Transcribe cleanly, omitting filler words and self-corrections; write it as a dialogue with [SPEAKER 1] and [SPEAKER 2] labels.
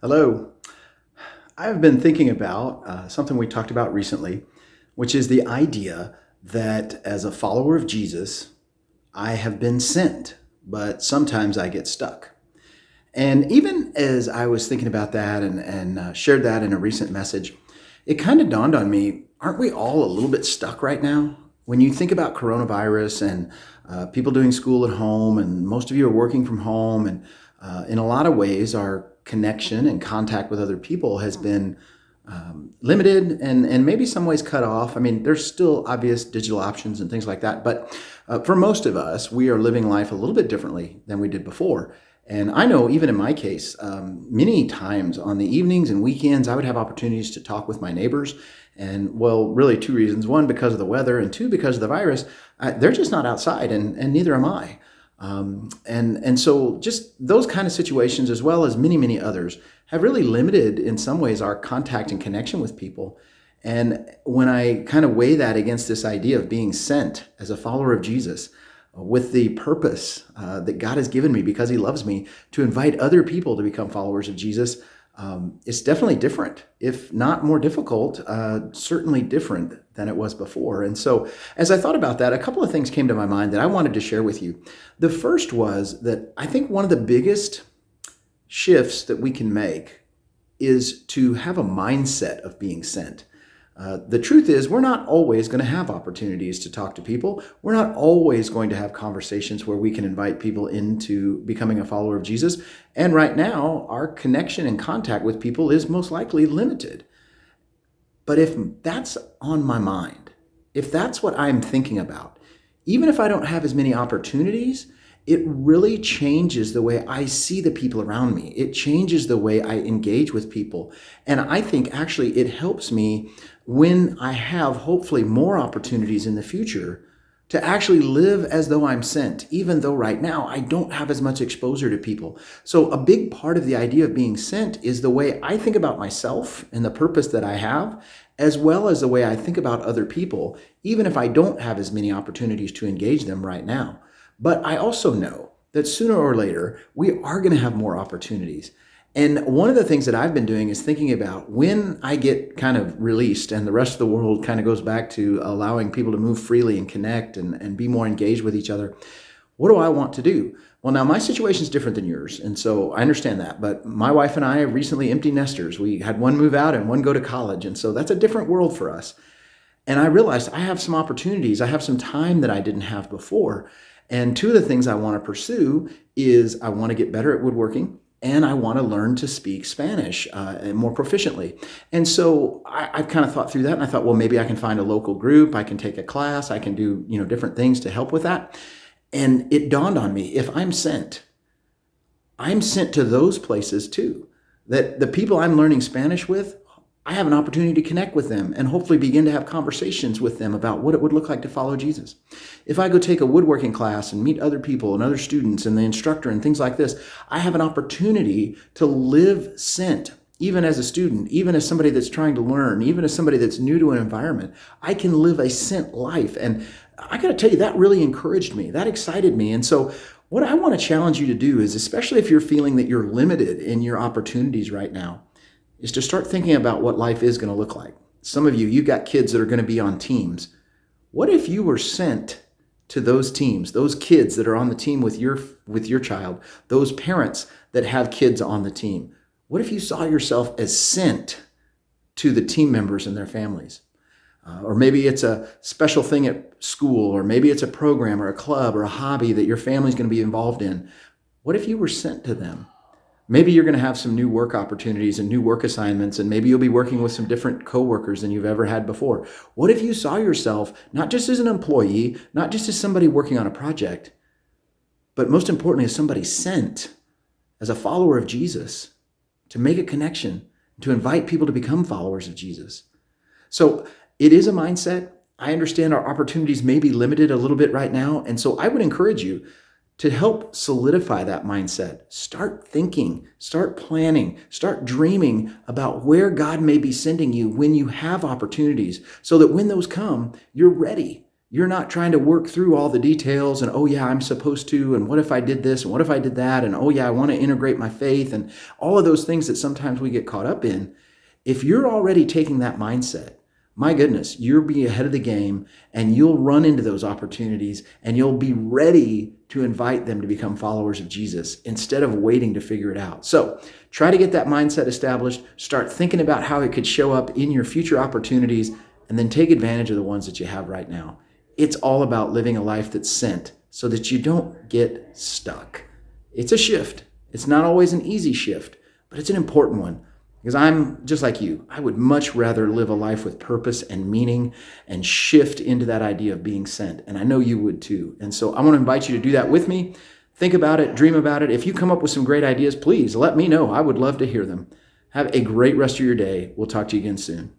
[SPEAKER 1] Hello. I've been thinking about something we talked about recently, which is the idea that as a follower of Jesus, I have been sent, but sometimes I get stuck. And even as I was thinking about that and shared that in a recent message, it kind of dawned on me, aren't we all a little bit stuck right now? When you think about coronavirus and people doing school at home, and most of you are working from home, and in a lot of ways, our connection and contact with other people has been limited and maybe some ways cut off. I mean, there's still obvious digital options and things like that, but for most of us, we are living life a little bit differently than we did before. And I know, even in my case, many times on the evenings and weekends, I would have opportunities to talk with my neighbors. And well, really two reasons. One, because of the weather, and two, because of the virus. They're just not outside, and neither am I. And so just those kind of situations, as well as many, many others, have really limited, in some ways, our contact and connection with people. And when I kind of weigh that against this idea of being sent as a follower of Jesus, with the purpose that God has given me because he loves me to invite other people to become followers of Jesus, it's definitely different, if not more difficult, certainly different than it was before. And so as I thought about that, a couple of things came to my mind that I wanted to share with you. The first was that I think one of the biggest shifts that we can make is to have a mindset of being sent. The truth is, we're not always going to have opportunities to talk to people. We're not always going to have conversations where we can invite people into becoming a follower of Jesus. And right now, our connection and contact with people is most likely limited. But if that's on my mind, if that's what I'm thinking about, even if I don't have as many opportunities, it really changes the way I see the people around me. It changes the way I engage with people. And I think actually it helps me when I have hopefully more opportunities in the future to actually live as though I'm sent, even though right now I don't have as much exposure to people. So a big part of the idea of being sent is the way I think about myself and the purpose that I have, as well as the way I think about other people, even if I don't have as many opportunities to engage them right now. But I also know that sooner or later, we are going to have more opportunities. And one of the things that I've been doing is thinking about when I get kind of released and the rest of the world kind of goes back to allowing people to move freely and connect and be more engaged with each other, what do I want to do? Well, now my situation is different than yours, and so I understand that. But my wife and I are recently empty nesters. We had one move out and one go to college, and so that's a different world for us. And I realized I have some opportunities. I have some time that I didn't have before. And two of the things I want to pursue is I want to get better at woodworking, and I want to learn to speak Spanish more proficiently. And so I've kind of thought through that, and I thought, well, maybe I can find a local group. I can take a class. I can do different things to help with that. And it dawned on me, if I'm sent to those places too. That the people I'm learning Spanish with, I have an opportunity to connect with them and hopefully begin to have conversations with them about what it would look like to follow Jesus. If I go take a woodworking class and meet other people and other students and the instructor and things like this, I have an opportunity to live sent, even as a student, even as somebody that's trying to learn, even as somebody that's new to an environment. I can live a sent life. And I got to tell you, that really encouraged me. That excited me. And so what I want to challenge you to do is, especially if you're feeling that you're limited in your opportunities right now, is to start thinking about what life is going to look like. Some of you got kids that are going to be on teams. What if you were sent to those teams, those kids that are on the team with your child, those parents that have kids on the team? What if you saw yourself as sent to the team members and their families? Or maybe it's a special thing at school, or maybe it's a program or a club or a hobby that your family's going to be involved in. What if you were sent to them? Maybe you're going to have some new work opportunities and new work assignments, and maybe you'll be working with some different coworkers than you've ever had before. What if you saw yourself not just as an employee, not just as somebody working on a project, but most importantly, as somebody sent as a follower of Jesus to make a connection, to invite people to become followers of Jesus? So it is a mindset. I understand our opportunities may be limited a little bit right now, and so I would encourage you to help solidify that mindset. Start thinking, start planning, start dreaming about where God may be sending you when you have opportunities, so that when those come, you're ready You're not trying to work through all the details and, oh yeah, I'm supposed to, and what if I did this, and what if I did that, and oh yeah, I want to integrate my faith, and all of those things that sometimes we get caught up in. If you're already taking that mindset, my goodness, you'll be ahead of the game and you'll run into those opportunities and you'll be ready to invite them to become followers of Jesus instead of waiting to figure it out. So try to get that mindset established, start thinking about how it could show up in your future opportunities, and then take advantage of the ones that you have right now. It's all about living a life that's sent so that you don't get stuck. It's a shift. It's not always an easy shift, but it's an important one. Because I'm just like you. I would much rather live a life with purpose and meaning and shift into that idea of being sent. And I know you would too. And so I want to invite you to do that with me. Think about it, dream about it. If you come up with some great ideas, please let me know. I would love to hear them. Have a great rest of your day. We'll talk to you again soon.